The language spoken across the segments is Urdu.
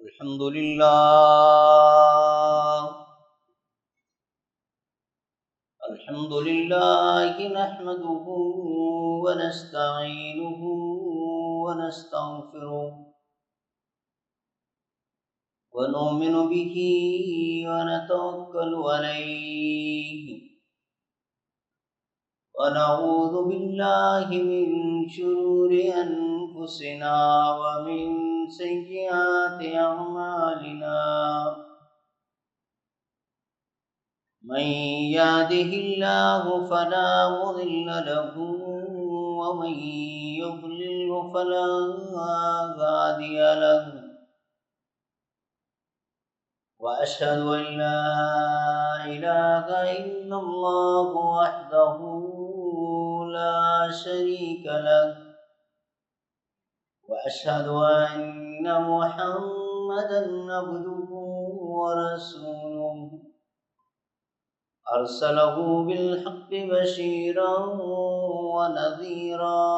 الحمد لله نحمده ونستعينه ونستغفره ونؤمن به ونتوكل عليه ونعوذ بالله من شرور أنفسنا ومن سيئات أعمالنا من يهده الله فلا مضل له ومن يضلل فلا هادي له وأشهد أن لا إله إلا الله وحده لا شريك له وأشهد أن محمدا عبده ورسوله أرسله بالحق بشيرا ونذيرا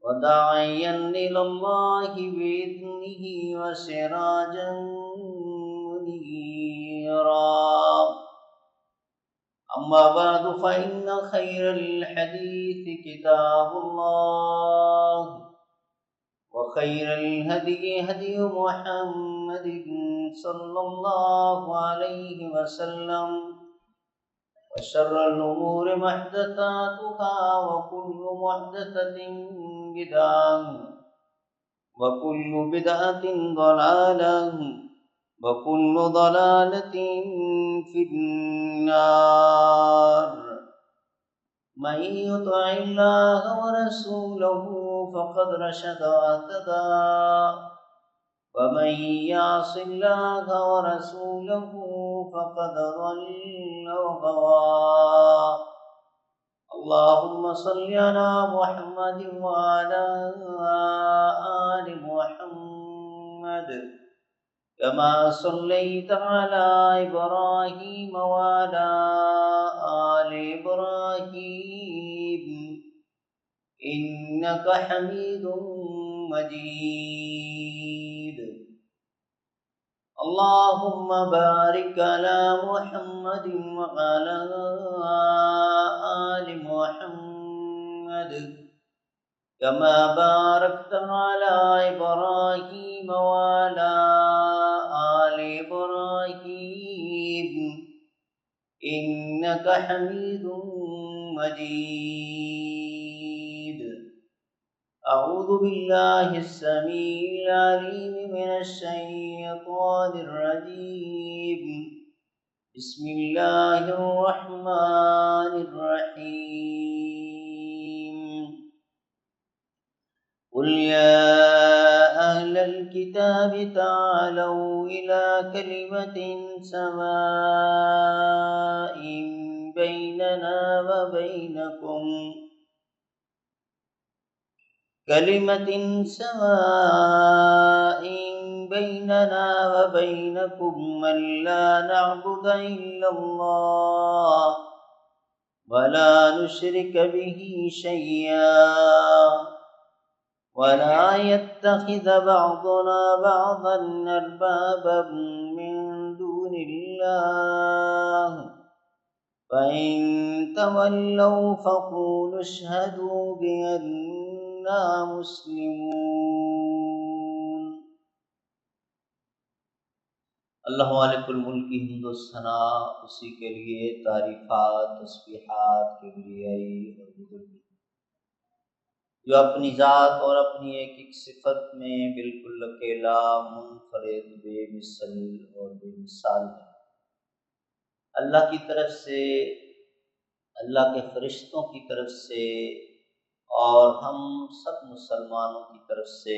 وداعيا إلى الله بإذنه وسراجا منيرا أما بعد فإن خير الحديث كتاب الله وخير الهدي هدي محمد صلى الله عليه وسلم وشر الأمور محدثاتها وكل محدثة بدعة وكل بدعة ضلالة وكل ضلالة في النار من يطع الله ورسوله فقد رشد واهتدى ومن يعص الله ورسوله فقد ضل وغوى اللهم صل على محمد وعلى آل محمد كما صليت على إبراهيم وعلى آل إبراهيم إنك حميد مجيد اللهم بارك على محمد وعلى آل محمد كما باركت على إبراهيم وعلى آل إبراهيم إنك حميد مجيد أعوذ بالله السميع العليم من الشيطان الرجيم بسم الله الرحمن الرحيم قل يا أهل الكتاب تعالوا إلى كلمة سواء بيننا وبينكم ألا نعبد إلا الله ولا نشرك به شيئا ولا يتخذ بعضنا بعضا أربابا من دون الله فإن تولوا فقولوا اشهدوا بأننا مسلمون۔ اللہ مالک الملک کی حمد و ثناء اسی کے لیے، تعریفات تسبیحات کبریائی اور بزرگی، جو اپنی ذات اور اپنی ایک ایک صفت میں بالکل اکیلا، منفرد، بے مثل اور بے مثال ہے۔ اللہ کی طرف سے، اللہ کے فرشتوں کی طرف سے اور ہم سب مسلمانوں کی طرف سے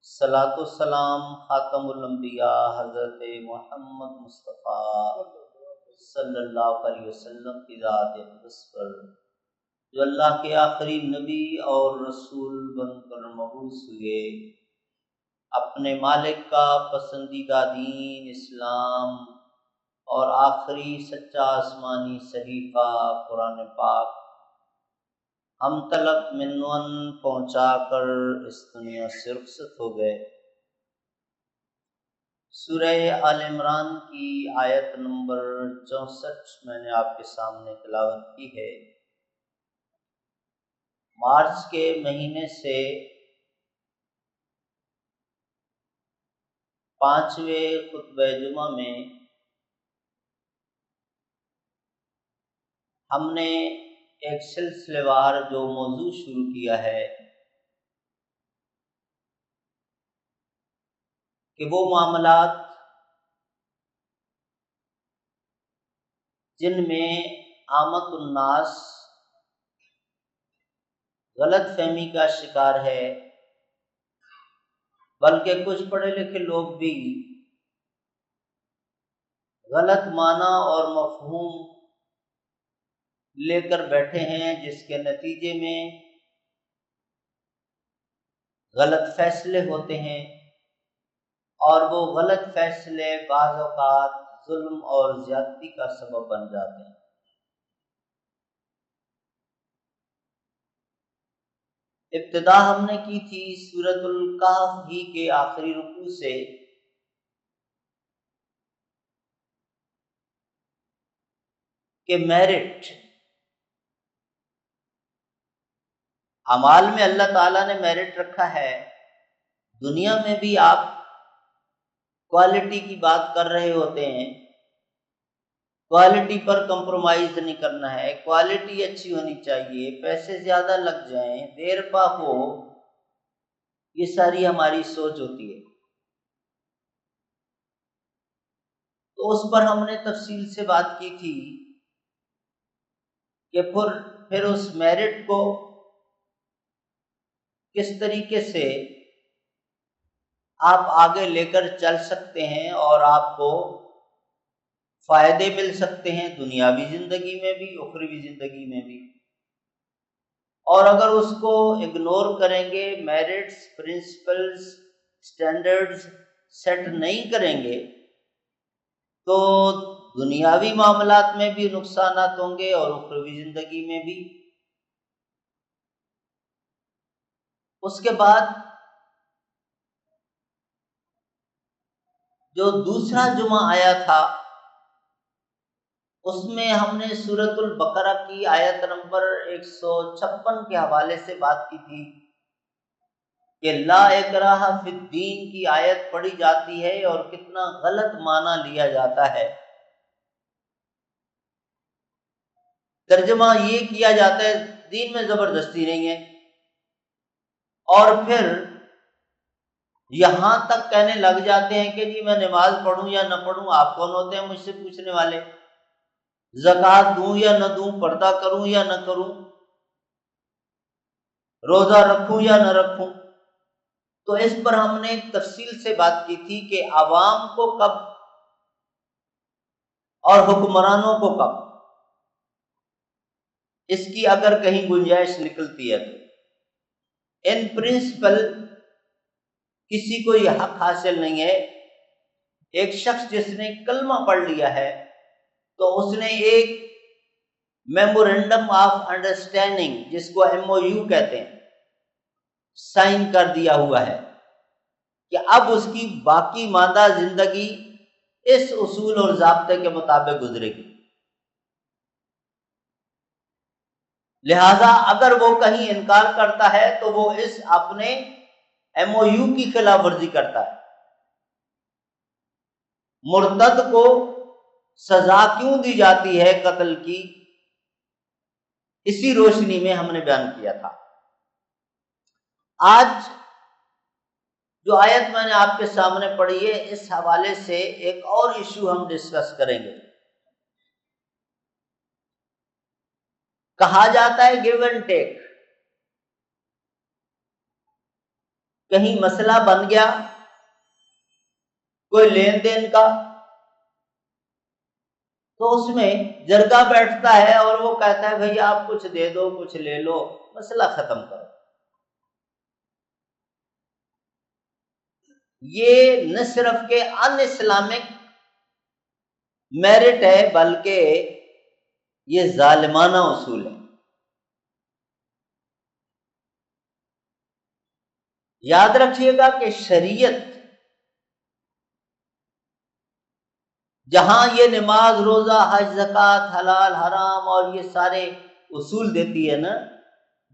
صلاۃ و سلام خاتم الانبیاء حضرت محمد مصطفیٰ صلی اللہ علیہ وسلم کی ذات اقدس پر، جو اللہ کے آخری نبی اور رسول بن کر مبعوث ہوئے، اپنے مالک کا پسندیدہ دین اسلام اور آخری سچا آسمانی صحیفہ قرآن پاک ہم تلک منون پہنچا کر اس دنیا سے رخصت ہو گئے۔ سورہ آل عمران کی آیت نمبر 64 میں نے آپ کے سامنے تلاوت کی ہے۔ مارچ کے مہینے سے 5ویں خطبہ جمعہ میں ہم نے ایک سلسلے وار جو موضوع شروع کیا ہے کہ وہ معاملات جن میں عامت الناس غلط فہمی کا شکار ہے، بلکہ کچھ پڑھے لکھے لوگ بھی غلط معنی اور مفہوم لے کر بیٹھے ہیں، جس کے نتیجے میں غلط فیصلے ہوتے ہیں، اور وہ غلط فیصلے بعض اوقات ظلم اور زیادتی کا سبب بن جاتے ہیں۔ ابتدا ہم نے کی تھی سورۃ الکہف ہی کے آخری رکوع سے، کہ میرٹ، اعمال میں اللہ تعالیٰ نے میرٹ رکھا ہے۔ دنیا میں بھی آپ کوالٹی کی بات کر رہے ہوتے ہیں، کوالٹی پر کمپرومائز نہیں کرنا ہے، کوالٹی اچھی ہونی چاہیے، پیسے زیادہ لگ جائیں، دیر پا ہو، یہ ساری ہماری سوچ ہوتی ہے۔ تو اس پر ہم نے تفصیل سے بات کی تھی کہ پھر اس میرٹ کو کس طریقے سے آپ آگے لے کر چل سکتے ہیں اور آپ کو فائدے مل سکتے ہیں، دنیاوی زندگی میں بھی، اخروی زندگی میں بھی۔ اور اگر اس کو اگنور کریں گے، میرٹس، پرنسپلز، سٹینڈرڈز سیٹ نہیں کریں گے، تو دنیاوی معاملات میں بھی نقصانات ہوں گے اور اخروی زندگی میں بھی۔ اس کے بعد جو دوسرا جمعہ آیا تھا، اس میں ہم نے سورۃ البقرہ کی آیت نمبر 156 کے حوالے سے بات کی تھی کہ لا اکراہ فی الدین کی آیت پڑھی جاتی ہے اور کتنا غلط معنی لیا جاتا ہے۔ ترجمہ یہ کیا جاتا ہے دین میں زبردستی نہیں ہے، اور پھر یہاں تک کہنے لگ جاتے ہیں کہ جی میں نماز پڑھوں یا نہ پڑھوں، آپ کون ہوتے ہیں مجھ سے پوچھنے والے، زکوٰۃ دوں یا نہ دوں، پردہ کروں یا نہ کروں، روزہ رکھوں یا نہ رکھوں۔ تو اس پر ہم نے تفصیل سے بات کی تھی کہ عوام کو کب اور حکمرانوں کو کب، اس کی اگر کہیں گنجائش نکلتی ہے تو ان پرنسپل کسی کو یہ حق حاصل نہیں ہے۔ ایک شخص جس نے کلمہ پڑھ لیا ہے تو اس نے ایک میمورینڈم آف انڈرسٹینڈنگ، جس کو MOU کہتے ہیں، سائن کر دیا ہوا ہے کہ اب اس کی باقی ماندہ زندگی اس اصول اور ضابطے کے مطابق گزرے گی۔ لہذا اگر وہ کہیں انکار کرتا ہے تو وہ اس اپنے MOU کی خلاف ورزی کرتا ہے۔ مرتد کو سزا کیوں دی جاتی ہے قتل کی، اسی روشنی میں ہم نے بیان کیا تھا۔ آج جو آیت میں نے آپ کے سامنے پڑھی ہے، اس حوالے سے ایک اور ایشو ہم ڈسکس کریں گے۔ کہا جاتا ہے گیو اینڈ ٹیک، کہیں مسئلہ بن گیا کوئی لین دین کا، تو اس میں جرگہ بیٹھتا ہے اور وہ کہتا ہے بھئی آپ کچھ دے دو، کچھ لے لو، مسئلہ ختم کرو۔ یہ نہ صرف کہ ان اسلامک میرٹ ہے، بلکہ یہ ظالمانہ اصول ہے۔ یاد رکھیے گا کہ شریعت جہاں یہ نماز، روزہ، حج، زکوٰۃ، حلال حرام اور یہ سارے اصول دیتی ہے نا،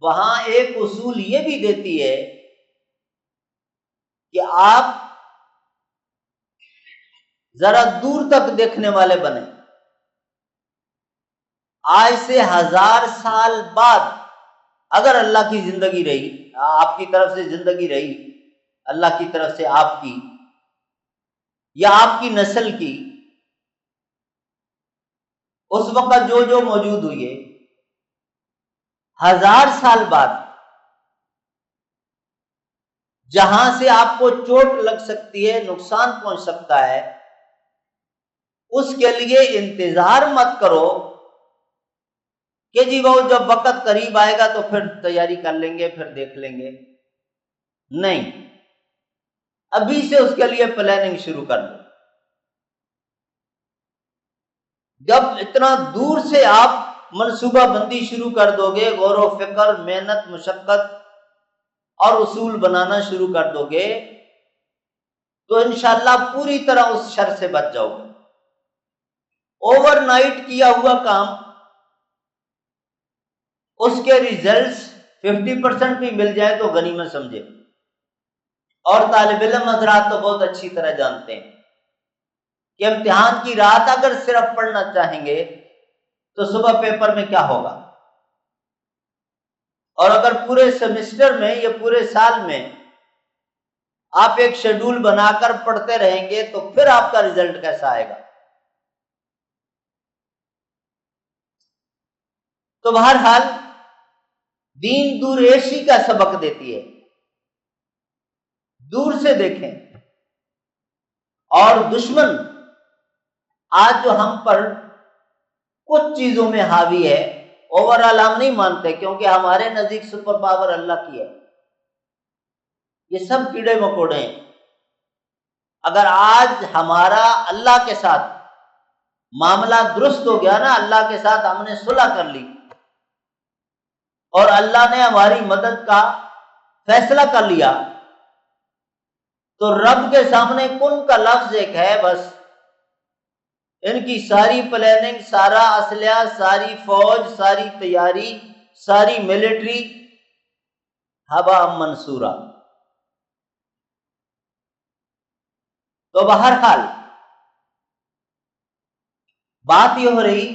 وہاں ایک اصول یہ بھی دیتی ہے کہ آپ ذرا دور تک دیکھنے والے بنیں. آج سے 1000 سال بعد اگر اللہ کی زندگی رہی، آپ کی طرف سے زندگی رہی، اللہ کی طرف سے آپ کی یا آپ کی نسل کی، اس وقت جو جو موجود ہوئی ہے، 1000 سال بعد جہاں سے آپ کو چوٹ لگ سکتی ہے، نقصان پہنچ سکتا ہے، اس کے لیے انتظار مت کرو کہ جی وہ جب وقت قریب آئے گا تو پھر تیاری کر لیں گے، پھر دیکھ لیں گے. نہیں، ابھی سے اس کے لیے پلاننگ شروع کر دو. جب اتنا دور سے آپ منصوبہ بندی شروع کر دو گے، غور و فکر، محنت، مشقت اور اصول بنانا شروع کر دو گے، تو انشاءاللہ پوری طرح اس شر سے بچ جاؤ گے. اوور نائٹ کیا ہوا کام، اس کے ریزلٹس 50% بھی مل جائے تو غنیمت سمجھے. اور طالب علم حضرات تو بہت اچھی طرح جانتے ہیں کہ امتحان کی رات اگر صرف پڑھنا چاہیں گے تو صبح پیپر میں کیا ہوگا، اور اگر پورے سیمسٹر میں یا پورے سال میں آپ ایک شیڈول بنا کر پڑھتے رہیں گے تو پھر آپ کا رزلٹ کیسا آئے گا. تو بہرحال دین دور ایشی کا سبق دیتی ہے، دور سے دیکھیں. اور دشمن آج جو ہم پر کچھ چیزوں میں حاوی ہے، اوور آل ہم نہیں مانتے کیونکہ ہمارے نزدیک سپر پاور اللہ کی ہے. یہ سب کیڑے مکوڑے ہیں. اگر آج ہمارا اللہ کے ساتھ معاملہ درست ہو گیا نا، اللہ کے ساتھ ہم نے صلح کر لی اور اللہ نے ہماری مدد کا فیصلہ کر لیا، تو رب کے سامنے کن کا لفظ ایک ہے بس. ان کی ساری پلاننگ، سارا اسلحہ، ساری فوج، ساری تیاری، ساری ملٹری ہبا منصورہ. تو بہرحال بات یہ ہو رہی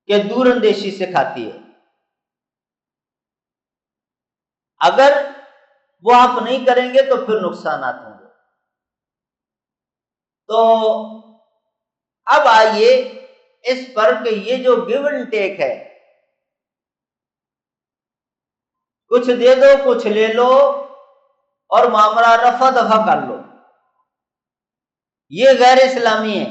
کہ دور اندیشی سے کھاتی ہے. اگر وہ آپ نہیں کریں گے تو پھر نقصانات ہوں گے. تو اب آئیے اس پر کہ یہ جو گیو اینڈ ٹیک ہے، کچھ دے دو کچھ لے لو اور معاملہ رفع دفع کر لو، یہ غیر اسلامی ہے.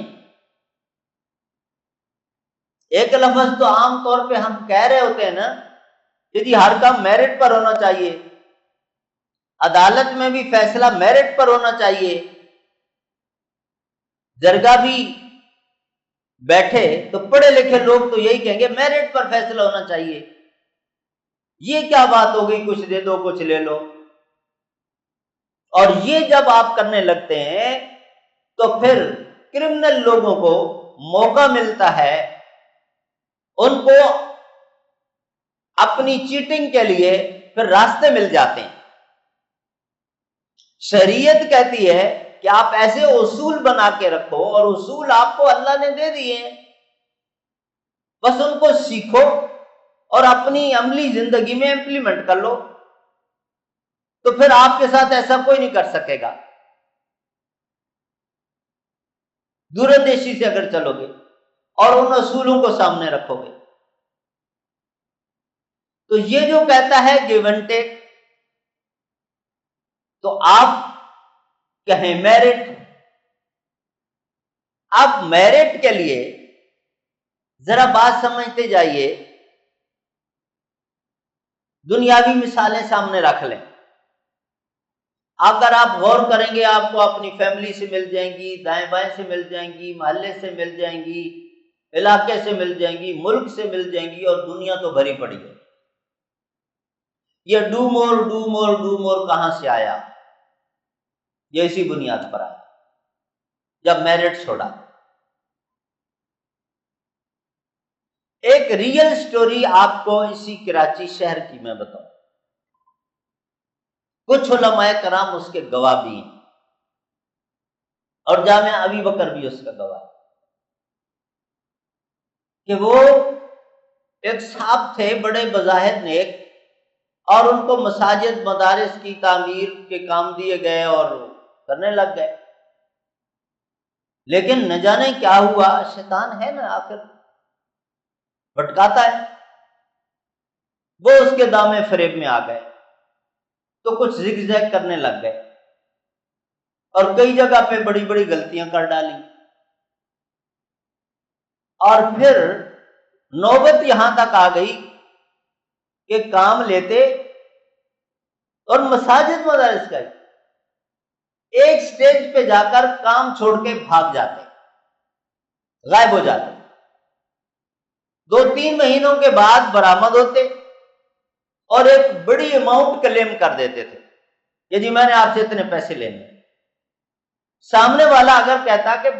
ایک لفظ تو عام طور پہ ہم کہہ رہے ہوتے ہیں نا کہ جی ہر کام میرٹ پر ہونا چاہیے، عدالت میں بھی فیصلہ میرٹ پر ہونا چاہیے، جرگہ بھی بیٹھے تو پڑھے لکھے لوگ تو یہی کہیں گے میرٹ پر فیصلہ ہونا چاہیے. یہ کیا بات ہو گئی کچھ دے دو کچھ لے لو؟ اور یہ جب آپ کرنے لگتے ہیں تو پھر کرمنل لوگوں کو موقع ملتا ہے، ان کو اپنی چیٹنگ کے لیے پھر راستے مل جاتے ہیں. شریعت کہتی ہے کہ آپ ایسے اصول بنا کے رکھو، اور اصول آپ کو اللہ نے دے دیے ہیں، بس ان کو سیکھو اور اپنی عملی زندگی میں امپلیمنٹ کر لو، تو پھر آپ کے ساتھ ایسا کوئی نہیں کر سکے گا. دور اندیشی سے اگر چلو گے اور ان اصولوں کو سامنے رکھو گے تو یہ جو کہتا ہے گیو اینڈ ٹیک، تو آپ کہیں میرٹ. اب میرٹ کے لیے ذرا بات سمجھتے جائیے، دنیاوی مثالیں سامنے رکھ لیں. اگر آپ غور کریں گے آپ کو اپنی فیملی سے مل جائیں گی، دائیں بائیں سے مل جائیں گی، محلے سے مل جائیں گی، علاقے سے مل جائیں گی، ملک سے مل جائیں گی، اور دنیا تو بھری پڑی ہے. یہ ڈو مور کہاں سے آیا؟ یہ اسی بنیاد پر آیا جب میرٹ چھوڑا۔ ایک ریئل سٹوری آپ کو اسی کراچی شہر کی میں بتاؤں، کچھ علماء کرام اس کے گواہ بھی ہیں اور جامعہ ابی بکر بھی اس کا گواہ ہے کہ وہ ایک صاحب تھے بڑے بظاہر نیک، اور ان کو مساجد مدارس کی تعمیر کے کام دیے گئے اور کرنے لگ گئے، لیکن نہ جانے کیا ہوا، شیطان ہے نا آخر بھٹکاتا ہے، وہ اس کے دامے فریب میں آ گئے تو کچھ زگ زیگ کرنے لگ گئے اور کئی جگہ پہ بڑی بڑی غلطیاں کر ڈالی، اور پھر نوبت یہاں تک آ گئی کہ کام لیتے اور مساجد مدارس کا ایک سٹیج پہ جا کر کام چھوڑ کے بھاگ جاتے، غائب ہو جاتے، 2-3 مہینوں کے بعد برآمد ہوتے اور ایک بڑی اماؤنٹ کلیم کر دیتے تھے کہ جی میں نے آپ سے اتنے پیسے لینے۔ سامنے والا اگر کہتا کہ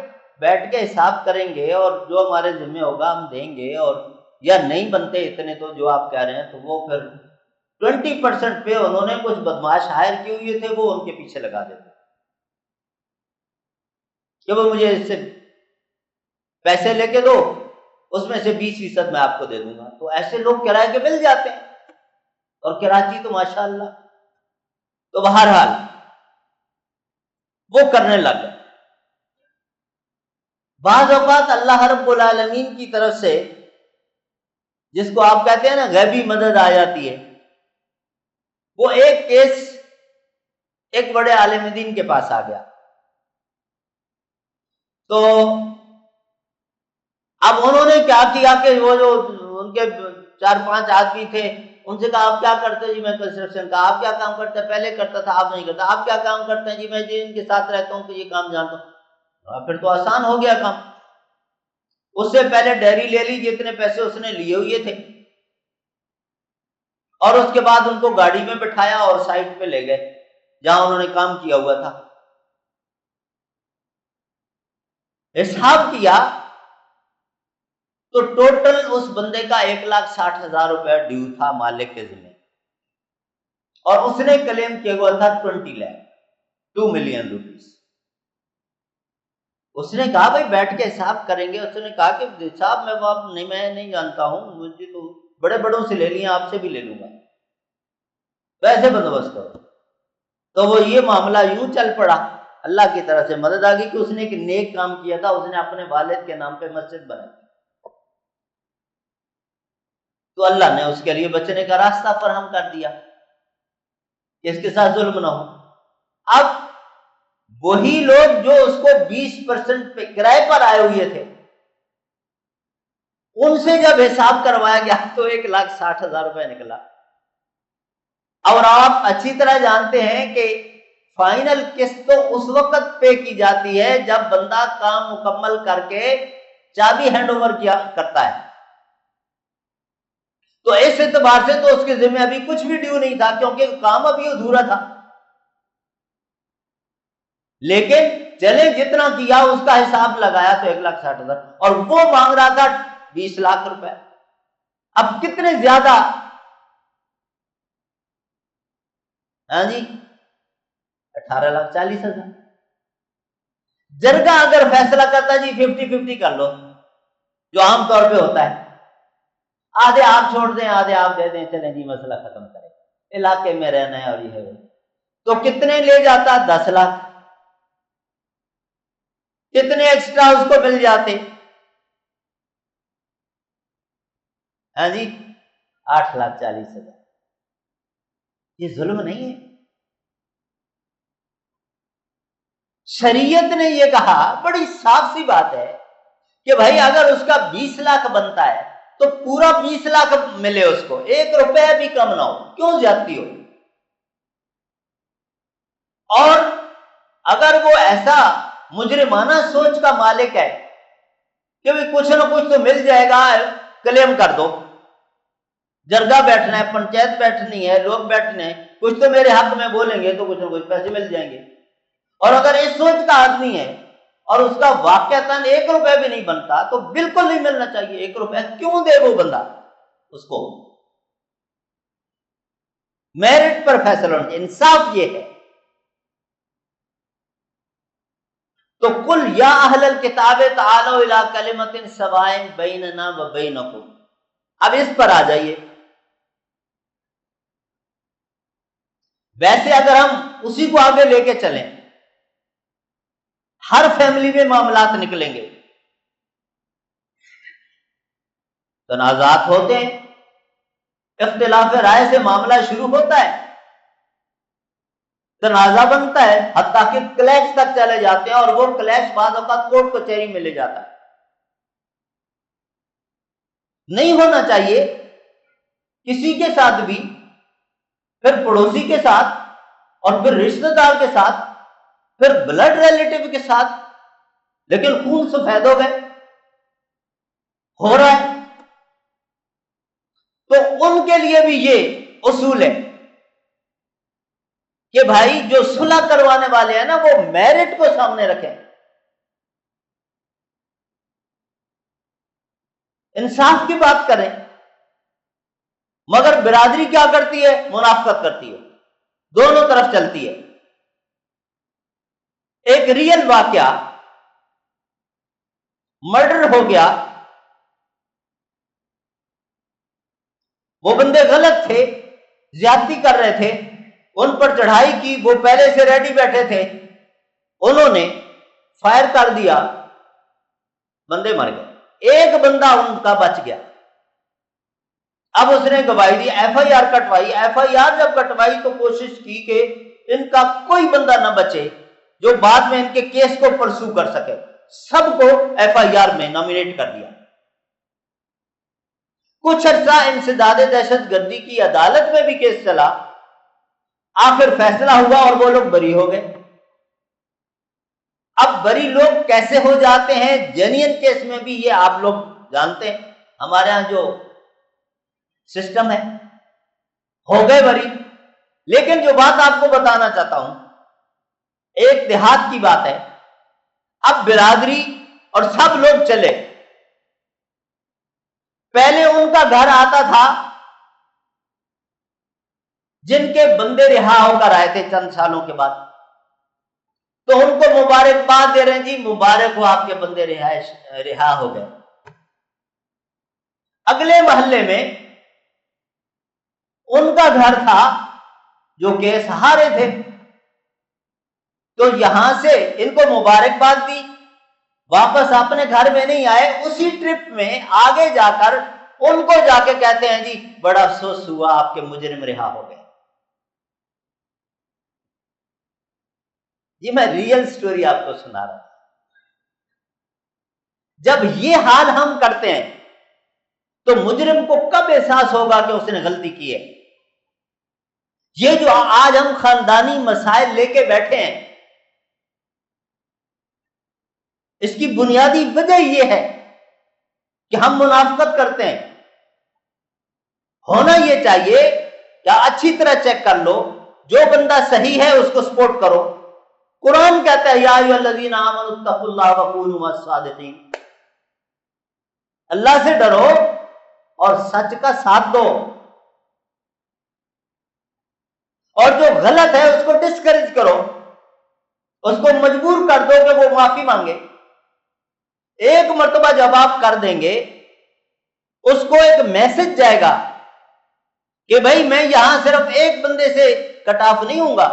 بیٹھ کے حساب کریں گے اور جو ہمارے ذمہ ہوگا ہم دیں گے، اور یا نہیں بنتے اتنے تو جو آپ کہہ رہے ہیں، تو وہ پھر 20% پہ انہوں نے کچھ بدماش ہائر کیے ہوئے تھے، وہ ان کے پیچھے لگا دیتے کہ وہ مجھے اس سے پیسے لے کے دو، اس میں سے 20% میں آپ کو دے دوں گا۔ تو ایسے لوگ کرائے کے مل جاتے ہیں، اور کراچی تو ماشاءاللہ، تو بہرحال وہ کرنے لگ گئے۔ بعض اوقات اللہ رب العالمین کی طرف سے جس کو آپ کہتے ہیں نا غیبی مدد آ جاتی ہے۔ وہ ایک کیس ایک بڑے عالم دین کے پاس آ گیا، تو اب انہوں نے کیا کیا کہ وہ جو ان کے 4-5 آدمی تھے ان سے کہا آپ کیا کرتے ہیں؟ جی میں کنسٹرکشن کا۔ آپ کیا کام کرتے ہیں؟ پہلے کرتا تھا، آپ نہیں کرتا۔ آپ کیا کام کرتے ہیں؟ جی میں ان کے ساتھ رہتا ہوں تو یہ کام جانتا ہوں۔ پھر تو آسان ہو گیا کام۔ اس سے پہلے ڈائری لے لی جتنے پیسے اس نے لیے ہوئے تھے، اور اس کے بعد ان کو گاڑی میں بٹھایا اور سائٹ پہ لے گئے جہاں انہوں نے کام کیا ہوا تھا۔ حساب کیا تو ٹوٹل اس بندے کا 1,60,000 روپے ڈیو تھا مالک کے ذمہ، اور اس نے کلیم کیا ہوا تھا 20 لاکھ، 2 ملین روپیز۔ اس نے کہا بھائی بیٹھ کے حساب کریں گے۔ اس نے کہا کہ صاحب میں نہیں جانتا ہوں، مجھے تو بڑے بڑوں سے لے لیا، آپ سے بھی لے لوں گا، ویسے بندوبست کرو۔ تو وہ یہ معاملہ یوں چل پڑا، اللہ کی طرف سے مدد آ گئی کہ اس نے ایک نیک کام کیا تھا، اس نے اپنے والد کے نام پہ مسجد بنائی، تو اللہ نے اس کے لیے بچنے کا راستہ فراہم کر دیا کہ اس کے ساتھ ظلم نہ ہو۔ اب وہی لوگ جو اس کو 20% پہ کرائے پر آئے ہوئے تھے، ان سے جب حساب کروایا گیا تو 1,60,000 روپے نکلا۔ اور آپ اچھی طرح جانتے ہیں کہ فائنل قسط تو اس وقت پے کی جاتی ہے جب بندہ کام مکمل کر کے چابی ہینڈ اوور کرتا ہے، تو اس اعتبار سے تو اس کے ذمہ ابھی کچھ بھی ڈیو نہیں تھا کیونکہ کام ابھی ادھورا تھا، لیکن چلے جتنا کیا اس کا حساب لگایا تو 1,60,000، اور وہ مانگ رہا تھا 20 لاکھ روپے۔ اب کتنے زیادہ، ہاں جی 18,40,000۔ جرگہ اگر فیصلہ کرتا جی 50-50 کر لو، جو عام طور پہ ہوتا ہے، آدھے آپ چھوڑ دیں آدھے آپ دے دیں، چلیں جی مسئلہ ختم کریں، علاقے میں رہنا ہے اور یہ ہے وہ، تو کتنے لے جاتا؟ 10 لاکھ۔ کتنے ایکسٹرا اس کو مل جاتے؟ ہاں جی 8,40,000۔ یہ ظلم نہیں ہے؟ شریعت نے یہ کہا، بڑی صاف سی بات ہے کہ بھائی اگر اس کا 20 لاکھ بنتا ہے تو پورا 20 لاکھ ملے اس کو، 1 روپے بھی کم نہ ہو، کیوں زیادتی ہو؟ اور اگر وہ ایسا مجرمانہ سوچ کا مالک ہے کہ بھی کچھ نہ کچھ تو مل جائے گا، کلیم کر دو، جرگہ بیٹھنا ہے، پنچایت بیٹھنی ہے، لوگ بیٹھنے ہیں، کچھ تو میرے حق میں بولیں گے تو کچھ نہ کچھ پیسے مل جائیں گے۔ اور اگر اس سوچ کا آدمی ہے اور اس کا واقعتاً 1 روپے بھی نہیں بنتا تو بالکل نہیں ملنا چاہیے۔ 1 روپے کیوں دے وہ بندہ اس کو؟ میرٹ پر فیصلہ ہونا چاہیے، انصاف یہ ہے۔ تو قل یا اہل الکتاب تعالوا الی کلمۃ سواء بیننا و بینکم، اب اس پر آ جائیے۔ ویسے اگر ہم اسی کو آگے لے کے چلیں، ہر فیملی میں معاملات نکلیں گے، تنازعات ہوتے ہیں، اختلاف رائے سے معاملہ شروع ہوتا ہے، تنازع بنتا ہے، حتیٰ کہ کلیش تک چلے جاتے ہیں، اور وہ کلیش بعض اوقات کورٹ کچہری میں لے جاتا ہے۔ نہیں ہونا چاہیے کسی کے ساتھ بھی، پھر پڑوسی کے ساتھ، اور پھر رشتہ دار کے ساتھ، پھر بلڈ ریلیٹو کے ساتھ، لیکن خون سفید ہو گئے، ہو رہا ہے۔ تو ان کے لیے بھی یہ اصول ہے کہ بھائی جو صلح کروانے والے ہیں نا وہ میرٹ کو سامنے رکھیں، انصاف کی بات کریں۔ مگر برادری کیا کرتی ہے؟ منافقت کرتی ہے، دونوں طرف چلتی ہے۔ ایک ریئل واقعہ، مرڈر ہو گیا، وہ بندے غلط تھے، زیادتی کر رہے تھے، ان پر چڑھائی کی، وہ پہلے سے ریڈی بیٹھے تھے، انہوں نے فائر کر دیا، بندے مر گئے، ایک بندہ ان کا بچ گیا۔ اب اس نے گواہی دی، ایف آئی آر کٹوائی، ایف آئی آر جب کٹوائی تو کوشش کی کہ ان کا کوئی بندہ نہ بچے جو بعد میں ان کے کیس کو پرسو کر سکے، سب کو ایف آئی آر میں نامینیٹ کر دیا۔ کچھ عرصہ انسداد دہشت گردی کی عدالت میں بھی کیس چلا، آخر فیصلہ ہوا اور وہ لوگ بری ہو گئے۔ اب بری لوگ کیسے ہو جاتے ہیں جینین کیس میں بھی، یہ آپ لوگ جانتے ہیں، ہمارے ہاں جو سسٹم ہے، ہو گئے بری۔ لیکن جو بات آپ کو بتانا چاہتا ہوں، ایک دیہات کی بات ہے، اب برادری اور سب لوگ چلے، پہلے ان کا گھر آتا تھا جن کے بندے رہا ہو کر آئے تھے چند سالوں کے بعد، تو ان کو مبارکباد دے رہے ہیں، جی مبارک ہو آپ کے بندے رہا ہو گئے۔ اگلے محلے میں ان کا گھر تھا جو کیس ہارے تھے، تو یہاں سے ان کو مبارکباد دی، واپس اپنے گھر میں نہیں آئے، اسی ٹرپ میں آگے جا کر ان کو جا کے کہتے ہیں جی بڑا افسوس ہوا آپ کے مجرم رہا ہو گئے۔ جی میں ریئل سٹوری آپ کو سنا رہا ہوں۔ جب یہ حال ہم کرتے ہیں تو مجرم کو کب احساس ہوگا کہ اس نے غلطی کی ہے؟ یہ جو آج ہم خاندانی مسائل لے کے بیٹھے ہیں، اس کی بنیادی وجہ یہ ہے کہ ہم منافقت کرتے ہیں۔ ہونا یہ چاہیے کہ اچھی طرح چیک کر لو، جو بندہ صحیح ہے اس کو سپورٹ کرو۔ قرآن کہتا ہے یا ایھا الذین آمنوا اتقوا اللہ وکونوا مع الصادقین، اللہ سے ڈرو اور سچ کا ساتھ دو، اور جو غلط ہے اس کو ڈسکریج کرو، اس کو مجبور کر دو کہ وہ معافی مانگے۔ ایک مرتبہ جب آپ کر دیں گے، اس کو ایک میسج جائے گا کہ بھائی میں یہاں صرف ایک بندے سے کٹ آف نہیں ہوں گا،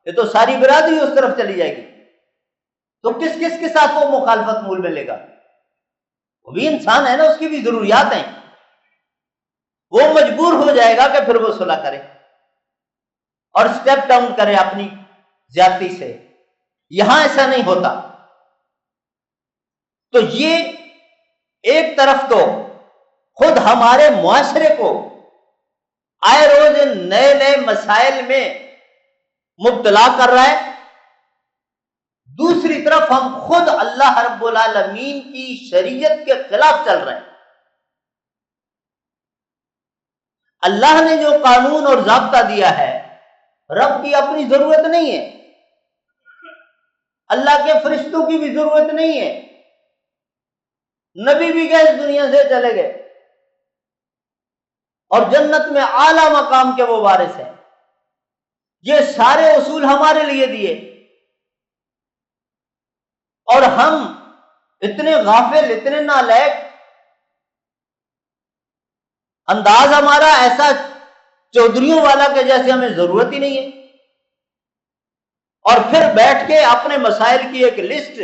یہ تو ساری برادری اس طرف چلی جائے گی، تو کس کس کے ساتھ وہ مخالفت مول میں لے گا؟ وہ بھی انسان ہے نا، اس کی بھی ضروریات ہیں، وہ مجبور ہو جائے گا کہ پھر وہ صلح کرے اور سٹیپ ڈاؤن کرے اپنی زیادتی سے۔ یہاں ایسا نہیں ہوتا۔ تو یہ ایک طرف تو خود ہمارے معاشرے کو آئے روز نئے نئے مسائل میں مبتلا کر رہا ہے، دوسری طرف ہم خود اللہ رب العالمین کی شریعت کے خلاف چل رہے ہیں۔ اللہ نے جو قانون اور ضابطہ دیا ہے، رب کی اپنی ضرورت نہیں ہے، اللہ کے فرشتوں کی بھی ضرورت نہیں ہے، نبی بھی گئے اس دنیا سے چلے گئے، اور جنت میں اعلی مقام کے وہ وارث ہیں۔ یہ سارے اصول ہمارے لیے دیے، اور ہم اتنے غافل، اتنے نالائق، انداز ہمارا ایسا چودھریوں والا کہ جیسے ہمیں ضرورت ہی نہیں ہے، اور پھر بیٹھ کے اپنے مسائل کی ایک لسٹ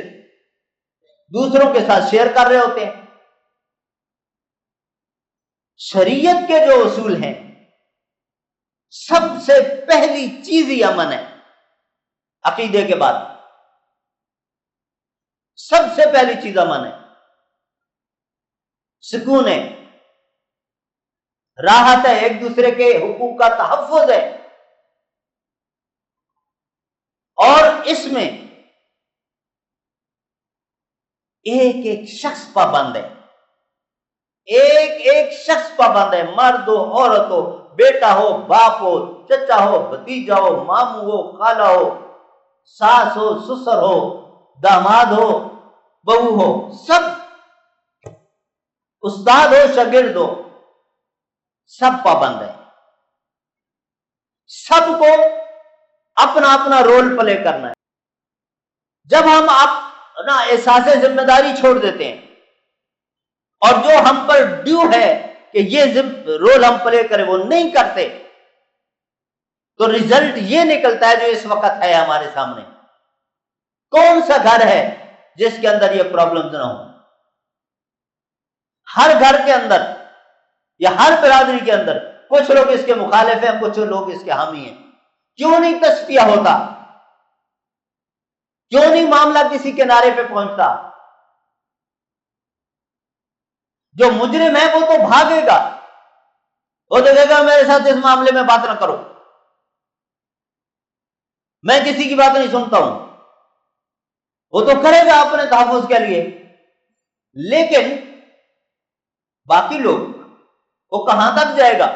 دوسروں کے ساتھ شیئر کر رہے ہوتے ہیں۔ شریعت کے جو اصول ہیں، سب سے پہلی چیز ہی امن ہے، عقیدے کے بعد سب سے پہلی چیز امن ہے، سکون ہے، راحت ہے، ایک دوسرے کے حقوق کا تحفظ ہے، اور اس میں ایک ایک شخص پابند ہے، ایک ایک شخص پابند ہے، مرد ہو، عورت ہو، بیٹا ہو، باپ ہو، چچا ہو، بھتیجا ہو، ماموں ہو، خالہ ہو، ساس ہو، سسر ہو، داماد ہو، بہو ہو، سب، استاد ہو، شاگرد ہو، سب پابند ہے۔ سب کو اپنا اپنا رول پلے کرنا ہے۔ جب ہم اپنا احساس ذمہ داری چھوڑ دیتے ہیں اور جو ہم پر ڈیو ہے کہ یہ رول ہم پلے کریں وہ نہیں کرتے، تو ریزلٹ یہ نکلتا ہے جو اس وقت ہے ہمارے سامنے۔ کون سا گھر ہے جس کے اندر یہ پرابلمز نہ ہو؟ ہر گھر کے اندر یا ہر برادری کے اندر کچھ لوگ اس کے مخالف ہیں، کچھ لوگ اس کے حامی ہیں۔ کیوں نہیں تصفیہ ہوتا؟ کیوں نہیں معاملہ کسی کنارے پہ پہنچتا؟ جو مجرم ہے وہ تو بھاگے گا، وہ تو کہے گا میرے ساتھ اس معاملے میں بات نہ کرو، میں کسی کی بات نہیں سنتا ہوں، وہ تو کرے گا اپنے تحفظ کے لیے۔ لیکن باقی لوگ، وہ کہاں تک جائے گا؟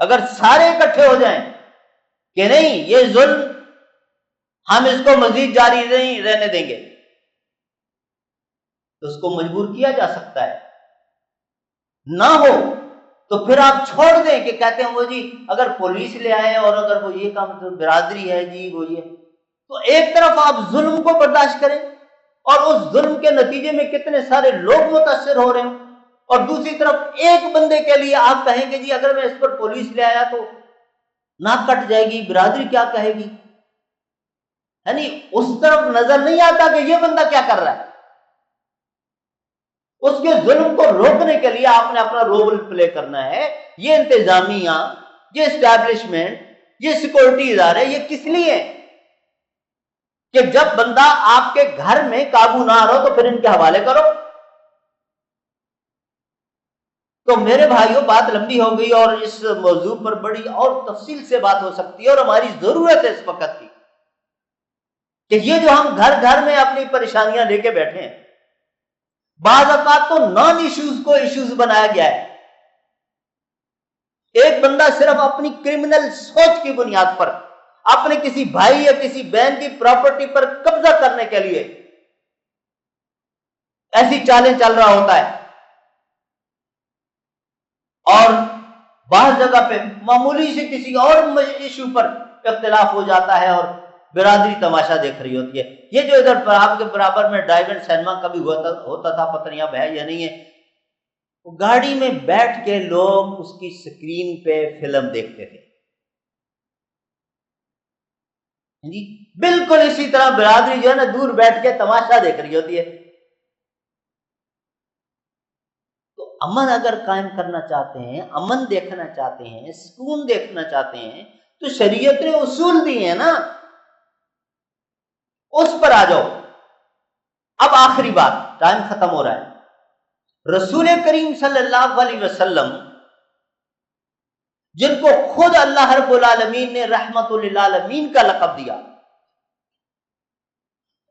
اگر سارے اکٹھے ہو جائیں کہ نہیں یہ ظلم ہم اس کو مزید جاری نہیں رہنے دیں گے، تو اس کو مجبور کیا جا سکتا ہے۔ نہ ہو تو پھر آپ چھوڑ دیں کہ کہتے ہیں وہ جی اگر پولیس لے آئے اور اگر وہ یہ کام تو برادری ہے جی وہ یہ، تو ایک طرف آپ ظلم کو برداشت کریں اور اس ظلم کے نتیجے میں کتنے سارے لوگ متاثر ہو رہے ہیں، اور دوسری طرف ایک بندے کے لیے آپ کہیں کہ جی اگر میں اس پر پولیس لے آیا تو ناک کٹ جائے گی، برادری کیا کہے گی؟ یعنی اس طرف نظر نہیں آتا کہ یہ بندہ کیا کر رہا ہے۔ اس کے ظلم کو روکنے کے لیے آپ نے اپنا رول پلے کرنا ہے۔ یہ انتظامیہ، یہ اسٹیبلشمنٹ، یہ سیکورٹی ادارے، یہ کس لیے؟ کہ جب بندہ آپ کے گھر میں قابو نہ آ رہا ہو تو پھر ان کے حوالے کرو۔ تو میرے بھائیوں، بات لمبی ہو گئی اور اس موضوع پر بڑی اور تفصیل سے بات ہو سکتی ہے، اور ہماری ضرورت ہے اس وقت کی کہ یہ جو ہم گھر گھر میں اپنی پریشانیاں لے کے بیٹھے ہیں، بعض اوقات تو نان ایشوز کو ایشوز بنایا گیا ہے۔ ایک بندہ صرف اپنی کرمنل سوچ کی بنیاد پر اپنے کسی بھائی یا کسی بہن کی پراپرٹی پر قبضہ کرنے کے لیے ایسی چالیں چل رہا ہوتا ہے، اور بعض جگہ پہ معمولی سے کسی اور ایشو پر اختلاف ہو جاتا ہے اور برادری تماشا دیکھ رہی ہوتی ہے۔ یہ جو ادھر پر آپ کے برابر میں ڈرائیو اینڈ سینما کبھی ہوتا تھا، پتہ نہیں اب ہے یا نہیں ہے، گاڑی میں بیٹھ کے لوگ اس کی سکرین پہ فلم دیکھتے تھے جی، بالکل اسی طرح برادری جو ہے نا دور بیٹھ کے تماشا دیکھ رہی ہوتی ہے۔ تو امن اگر قائم کرنا چاہتے ہیں، امن دیکھنا چاہتے ہیں، سکون دیکھنا چاہتے ہیں، تو شریعت نے اصول دیے ہیں نا، اس پر آ جاؤ۔ اب آخری بات، ٹائم ختم ہو رہا ہے۔ رسول کریم صلی اللہ علیہ وسلم، جن کو خود اللہ رب العالمین نے رحمت للعالمین کا لقب دیا،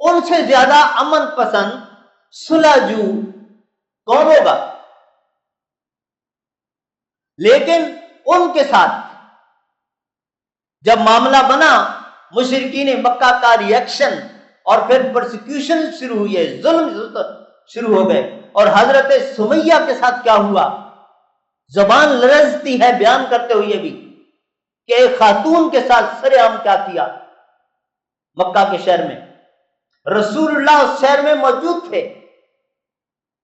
ان سے زیادہ امن پسند، صلح جو کون ہوگا؟ لیکن ان کے ساتھ جب معاملہ بنا، مشرکین مکہ کا ریئیکشن اور پھر پرسیکیوشن شروع ہوئی ہے، ظلم شروع ہو گئے. اور حضرت سمیہ کے ساتھ کیا ہوا، زبان لرزتی ہے بیان کرتے ہوئے بھی کہ ایک خاتون کے ساتھ سر عام کیا کیا مکہ کے شہر میں. رسول اللہ اس شہر میں موجود تھے،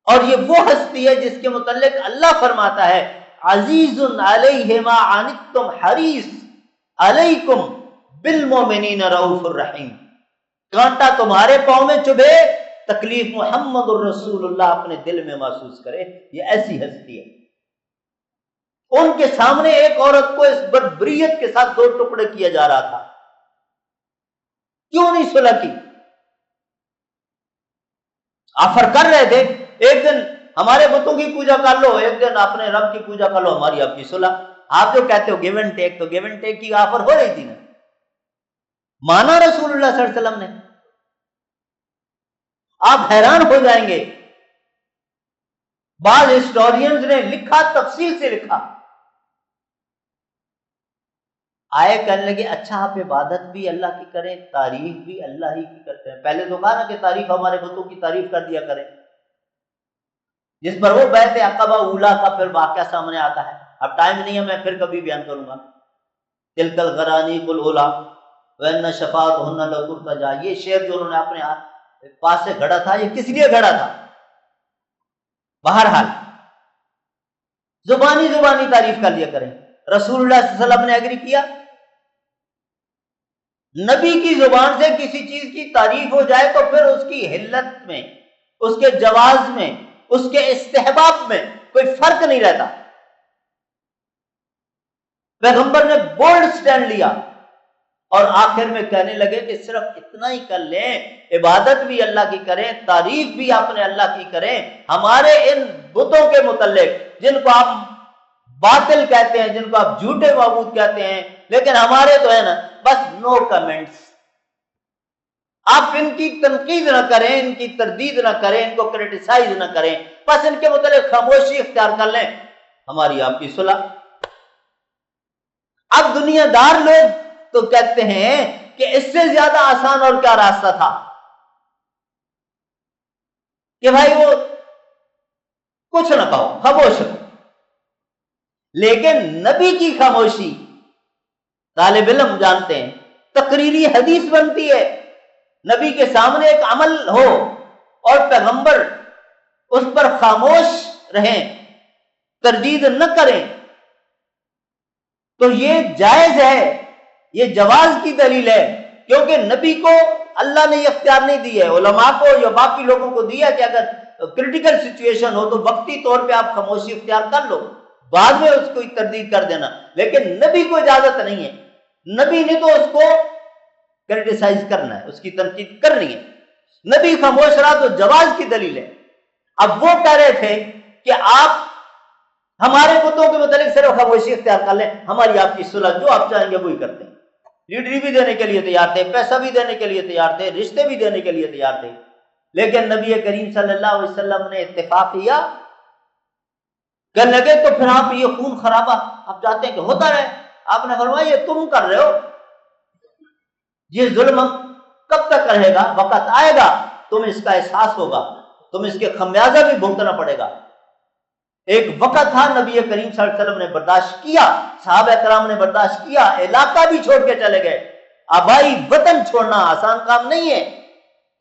اور یہ وہ ہستی ہے جس کے متعلق اللہ فرماتا ہے عزیز علیہ ما عنتم حریص علیکم بالمؤمنین رؤوف الرحیم. کانٹا تمہارے پاؤں میں چبھے، تکلیف محمد الرسول اللہ اپنے دل میں محسوس کرے. یہ ایسی ہستی ہے. ان کے سامنے ایک عورت کو اس بربریت کے ساتھ 2 ٹکڑے کیا جا رہا تھا. کیوں نہیں صلح کی؟ آفر کر رہے تھے ایک دن ہمارے بتوں کی پوجا کر لو، ایک دن اپنے رب کی پوجا کر لو، ہماری آپ کی صلح. آپ جو کہتے ہو گیو اینڈ ٹیک، تو گیو اینڈ ٹیک کی آفر ہو رہی تھی نا. مانا رسول اللہ صلی اللہ علیہ وسلم نے. آپ حیران ہو جائیں گے، بعض ہسٹورینز نے لکھا، تفصیل سے لکھا، آئے کہنے لگے اچھا آپ عبادت بھی اللہ کی کریں، تعریف بھی اللہ ہی کی کرتے ہیں. پہلے تو کہا نا کہ تعریف ہمارے بتوں کی تعریف کر دیا کریں، جس پر وہ بیعت عقبہ اولا کا پھر واقعہ سامنے آتا ہے. اب ٹائم نہیں ہے، میں پھر کبھی بیان کروں گا. تلک الغرانیق الاولی وان شفاعتہن لترتجی. یہ شعر جو انہوں نے اپنے پاس سے گھڑا تھا، یہ کس لیے گھڑا تھا؟ بہرحال زبانی تعریف کر لیا کریں. رسول اللہ صلی اللہ علیہ وسلم نے ایگری کیا. نبی کی زبان سے کسی چیز کی تعریف ہو جائے تو پھر اس کی حلت میں، اس کے جواز میں، اس کے استحباب میں کوئی فرق نہیں رہتا. پیغمبر نے بولڈ سٹینڈ لیا اور آخر میں کہنے لگے کہ صرف اتنا ہی کر لیں، عبادت بھی اللہ کی کریں، تعریف بھی آپ نے اللہ کی کریں. ہمارے ان بتوں کے متعلق جن کو آپ باطل کہتے ہیں، جن کو آپ جھوٹے معبود کہتے ہیں، لیکن ہمارے تو ہے نا بس نو کمنٹس. آپ ان کی تنقید نہ کریں، ان کی تردید نہ کریں، ان کو کرٹیسائز نہ کریں، بس ان کے متعلق خاموشی اختیار کر لیں، ہماری آپ کی صلح. اب دنیا دار لوگ تو کہتے ہیں کہ اس سے زیادہ آسان اور کیا راستہ تھا کہ بھائی وہ کچھ نہ کہو، خاموش رہو. لیکن نبی کی خاموشی طالب علم جانتے ہیں تقریری حدیث بنتی ہے. نبی کے سامنے ایک عمل ہو اور پیغمبر اس پر خاموش رہیں، تردید نہ کریں، تو یہ جائز ہے، یہ جواز کی دلیل ہے. کیونکہ نبی کو اللہ نے یہ اختیار نہیں دی ہے، علماء کو یا باقی لوگوں کو دیا کہ اگر کرٹیکل سچویشن ہو تو وقتی طور پہ آپ خاموشی اختیار کر لو، بعد میں اس کو تردید کر دینا. لیکن نبی کو اجازت نہیں ہے. نبی نے تو اس کو کرٹیسائز کرنا ہے، اس کی تنقید کرنی ہے. نبی خاموش رہا تو جواز کی دلیل ہے. اب وہ کہہ رہے تھے کہ آپ ہمارے بتوں کے متعلق صرف خاموشی اختیار کر لیں، ہماری آپ کی صلح جو آپ چاہیں گے وہی کرتے ہیں. لیڈری بھی دینے کے لیے تیار تھے، پیسہ بھی دینے کے لیے تیار تھے، رشتے بھی دینے کے لیے تیار تھے. لیکن نبی کریم صلی اللہ علیہ وسلم نے اتفاق کیا، کہنے لگے تو پھر آپ یہ خون خرابہ آپ چاہتے ہیں کہ ہوتا رہے. آپ نے فرمایا یہ تم کر رہے ہو، یہ ظلم کب تک رہے گا؟ وقت آئے گا تم اس کا احساس ہوگا، تم اس کے خمیازہ بھی بھگتنا پڑے گا. ایک وقت تھا نبی کریم صلی اللہ علیہ وسلم نے برداشت کیا، صحابہ کرام نے برداشت کیا، علاقہ بھی چھوڑ کے چلے گئے. آبائی وطن چھوڑنا آسان کام نہیں ہے،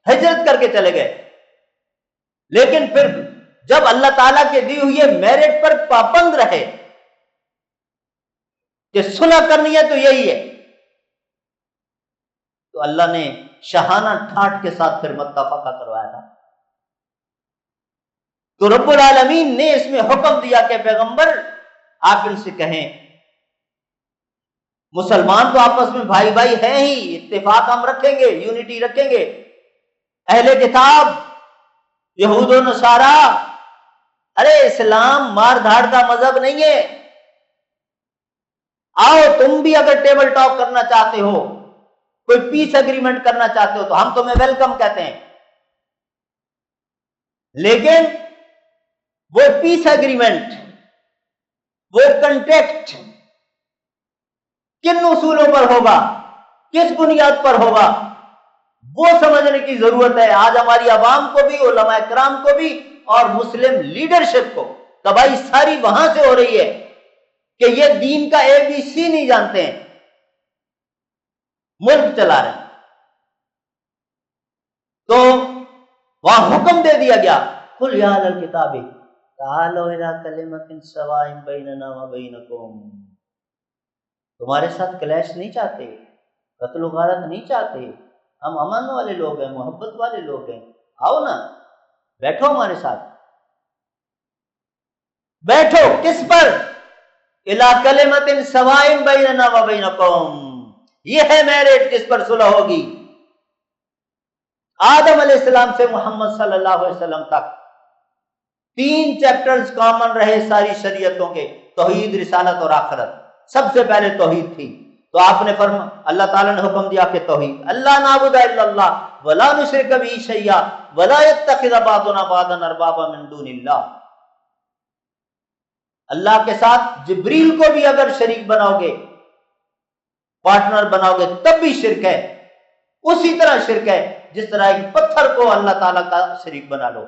ہجرت کر کے چلے گئے. لیکن پھر جب اللہ تعالیٰ کے دی ہوئی میرٹ پر پابند رہے کہ صلح کرنی ہے تو یہی ہے، تو اللہ نے شاہانہ ٹھاٹ کے ساتھ پھر متفقہ کروایا تھا. تو رب العالمین نے اس میں حکم دیا کہ پیغمبر آپ ان سے کہیں مسلمان تو آپس میں بھائی بھائی ہیں ہی، اتفاق ہم رکھیں گے، یونٹی رکھیں گے. اہل کتاب یہود و نصارا، ارے اسلام مار دھاڑ کا مذہب نہیں ہے. آؤ تم بھی اگر ٹیبل ٹاک کرنا چاہتے ہو، کوئی پیس اگریمنٹ کرنا چاہتے ہو تو ہم تمہیں ویلکم کہتے ہیں. لیکن وہ پیس اگریمنٹ، وہ کنٹیکٹ کن اصولوں پر ہوگا، کس بنیاد پر ہوگا، وہ سمجھنے کی ضرورت ہے۔ آج ہماری عوام کو بھی، علماء کرام کو بھی، اور مسلم لیڈرشپ کو تباہی ساری وہاں سے ہو رہی ہے کہ یہ دین کا ABC نہیں جانتے ہیں، ملک چلا رہے ہیں۔ تو وہاں حکم دے دیا گیا، قل یا اہل الکتاب تعالوا الی کلمۃ سواء بیننا وبینکم، تمہارے ساتھ کلیش نہیں چاہتے، قتل و غارت نہیں چاہتے، ہم امن والے لوگ ہیں، محبت والے لوگ ہیں، آؤ نا، بیٹھو ہمارے ساتھ، بیٹھو۔ کس پر؟ الی کلمۃ سواء بیننا وبینکم، یہ ہے میرٹ جس پر صلح ہوگی۔ آدم علیہ السلام سے محمد صلی اللہ علیہ وسلم تک 3 چیپٹرز کامن رہے ساری شریعتوں کے، توحید، رسالت اور آخرت۔ سب سے پہلے توحید تھی، تو آپ نے اللہ تعالیٰ نے حکم دیا کہ توحید، اللہ نعبد الا اللہ ولا نشرک بہ شیئا ولا یتخذ بعضنا بعضا اربابا من دون اللہ۔ اللہ کے ساتھ جبریل کو بھی اگر شریک بناؤ گے، پارٹنر بناؤ گے، تب بھی شرک ہے، اسی طرح شرک ہے جس طرح ایک پتھر کو اللہ تعالیٰ کا شریک بنا لو۔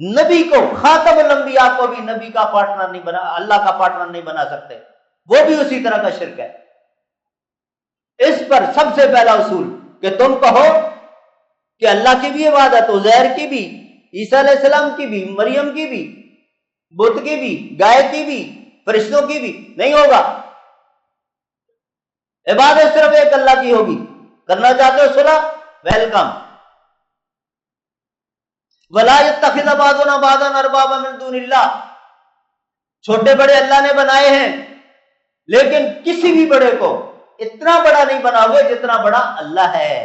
نبی کو، خاتم الانبیاء کو بھی نبی کا پارٹنر نہیں بنا، اللہ کا پارٹنر نہیں بنا سکتے، وہ بھی اسی طرح کا شرک ہے۔ اس پر سب سے پہلا اصول کہ تم کہو کہ اللہ کی بھی عبادت، عزیر کی بھی، عیسیٰ علیہ السلام کی بھی، مریم کی بھی، بت کی بھی، گائے کی بھی، فرشتوں کی بھی، نہیں ہوگا۔ عبادت صرف ایک اللہ کی ہوگی۔ کرنا چاہتے ہو صلح، ویلکم۔ ولا یتخذ بعضنا بعضا اربابا من دون اللہ، چھوٹے بڑے اللہ نے بنائے ہیں، لیکن کسی بھی بڑے کو اتنا بڑا نہیں بناؤ گے جتنا بڑا اللہ ہے۔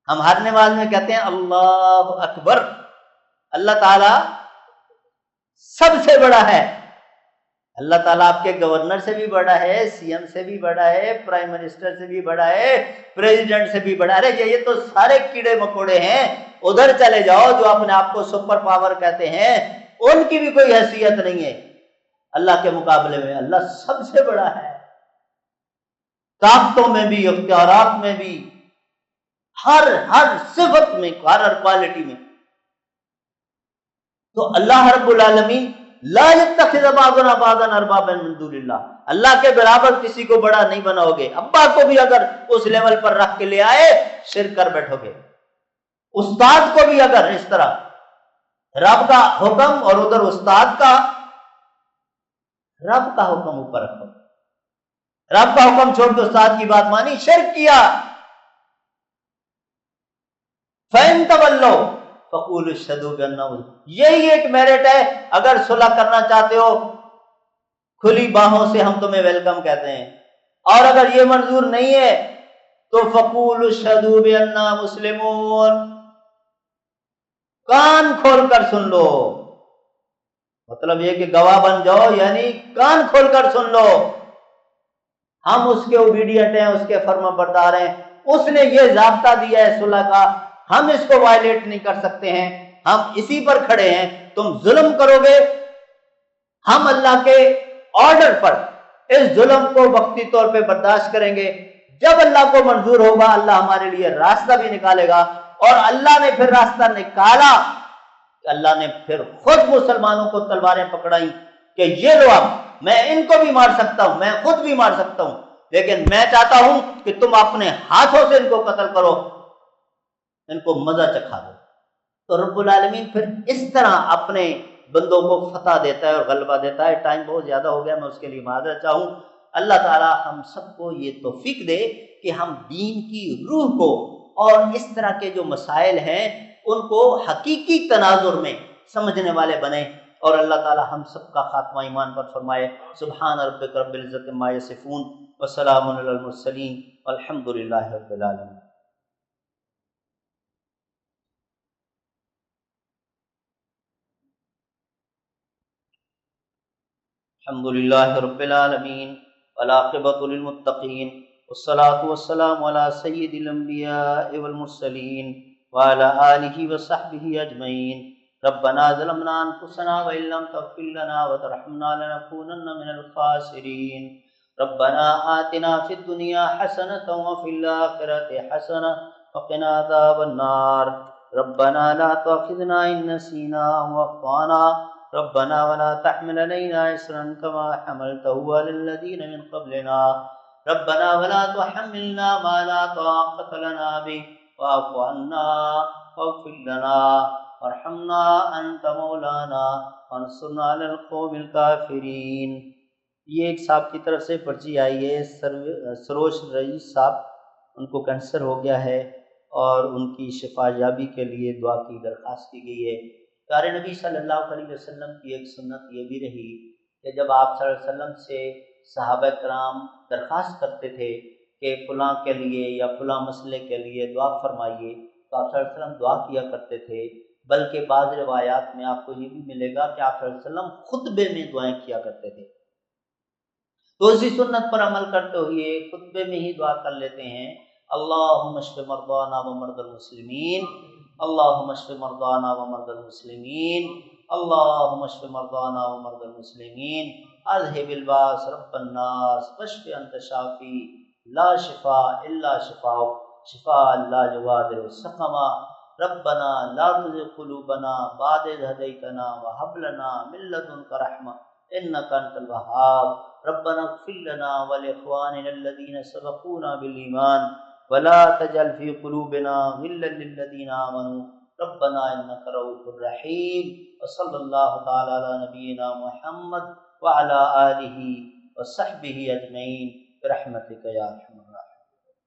ہم ہر نماز میں کہتے ہیں اللہ اکبر، اللہ تعالیٰ سب سے بڑا ہے۔ اللہ تعالیٰ آپ کے گورنر سے بھی بڑا ہے، CM سے بھی بڑا ہے، پرائم منسٹر سے بھی بڑا ہے، پریزیڈنٹ سے بھی بڑا ہے۔ یہ تو سارے کیڑے مکوڑے ہیں، ادھر چلے جاؤ جو اپنے آپ کو سپر پاور کہتے ہیں، ان کی بھی کوئی حیثیت نہیں ہے اللہ کے مقابلے میں۔ اللہ سب سے بڑا ہے، طاقتوں میں بھی، اختیارات میں بھی، ہر صفت میں، ہر کوالٹی میں۔ تو اللہ رب العالمین لا یتخذ بعضنا بعضا اربابا من دون اللہ، اللہ کے برابر کسی کو بڑا نہیں بناؤ گے۔ ابا کو بھی اگر اس لیول پر رکھ کے لے آئے، شرک کر بیٹھو گے۔ استاد کو بھی اگر اس طرح رب کا حکم اور ادھر استاد کا، رب کا حکم اوپر رکھو، رب کا حکم چھوڑ کے استاد کی بات مانی، شرک کیا۔ فَإِن تَوَلَّوْا فَقُولُوا اشْهَدُوا بِأَنَّا مُسْلِمُونَ، یہی ایک میرٹ ہے۔ اگر صلح کرنا چاہتے ہو، کھلی باہوں سے ہم تمہیں ویلکم کہتے ہیں، اور اگر یہ منظور نہیں ہے تو فَقُولُوا اشْهَدُوا بِأَنَّا مُسْلِمُونَ، کان کھول کر سن لو۔ مطلب یہ کہ گواہ بن جاؤ، یعنی کان کھول کر سن لو، ہم اس کے اوبیڈینٹ ہیں، اس کے فرما بردار ہیں، اس نے یہ ضابطہ دیا ہے صلح کا، ہم اس کو وائلیٹ نہیں کر سکتے ہیں، ہم اسی پر کھڑے ہیں۔ تم ظلم کرو گے، ہم اللہ کے آرڈر پر اس ظلم کو وقتی طور پہ برداشت کریں گے۔ جب اللہ کو منظور ہوگا، اللہ ہمارے لیے راستہ بھی نکالے گا، اور اللہ نے پھر راستہ نکالا، اللہ نے پھر خود مسلمانوں کو تلواریں پکڑائیں کہ یہ لو، اب میں ان کو بھی مار سکتا ہوں، میں خود بھی مار سکتا ہوں، لیکن میں چاہتا ہوں کہ تم اپنے ہاتھوں سے ان کو قتل کرو، ان کو مزہ چکھا دو۔ تو رب العالمین پھر اس طرح اپنے بندوں کو فتح دیتا ہے اور غلبہ دیتا ہے۔ ٹائم بہت زیادہ ہو گیا، میں اس کے لیے معذرت چاہوں۔ اللہ تعالی ہم سب کو یہ توفیق دے کہ ہم دین کی روح کو اور اس طرح کے جو مسائل ہیں ان کو حقیقی تناظر میں سمجھنے والے بنیں، اور اللہ تعالی ہم سب کا خاتمہ ایمان پر فرمائے۔ سبحان ربک رب العزت عما یصفون وسلام علی المرسلین والحمد للہ رب العالمین۔ الحمد للہ رب العالمین والعاقبۃ للمتقین والصلاة والسلام علی سید الانبیاء والمرسلین وعلی آلہ وصحبہ اجمعین۔ ربنا ظلمنا انفسنا وان لم تغفر لنا وترحمنا لنکونن من الخاسرین۔ ربنا آتنا فی الدنیا حسنۃ وفی الآخرۃ حسنۃ وقنا عذاب النار ربنا لا تؤاخذنا إن نسينا أو أخطأنا ربنا ولا تحمل علينا إصرا كما حملته على الذين من قبلنا ربنا ولا تحملنا ما لا طاقة لنا به واعف عنا واغفر لنا وارحمنا أنت مولانا وانصرنا على القوم الكافرين۔ یہ ایک صاحب کی طرف سے پرچی آئی ہے، سروش رئیس صاحب، ان کو کینسر ہو گیا ہے اور ان کی شفا یابی کے لیے دعا کی درخواست کی گئی ہے۔ پیارے نبی صلی اللہ علیہ وسلم کی ایک سنت یہ بھی رہی کہ جب آپ صلی اللہ علیہ وسلم سے صحابہ کرام درخواست کرتے تھے کہ فلاں کے لیے یا فلاں مسئلے کے لیے دعا فرمائیے تو آپ صلی اللہ علیہ وسلم دعا کیا کرتے تھے، بلکہ بعض روایات میں آپ کو یہ بھی ملے گا کہ آپ صلی اللہ علیہ وسلم خطبے میں دعائیں کیا کرتے تھے۔ تو اسی سنت پر عمل کرتے ہوئے خطبے میں ہی دعا کر لیتے ہیں، اللہم اشف مرضانا ومرضی المسلمین، اللہم اشف مرضانا ومرضی المسلمین، اللہم اشف مرضانا ومرضی المسلمین، اذہب الباس رب الناس واشف انت شافی لا شفاء الا شفاؤک شفاء لا یغادر سقما ربنا لا تزغ قلوبنا بعد إذ هديتنا وهب لنا من لدنك رحمة إنك أنت الوهاب ربنا اغفر لنا ولإخواننا الذين سبقونا بالإيمان ولا تجعل في قلوبنا غلا للذين آمنوا ربنا إنك رؤوف رحيم وصلى الله تعالى على نبينا محمد وعلى آله وصحبه أجمعين برحمتك يا أرحم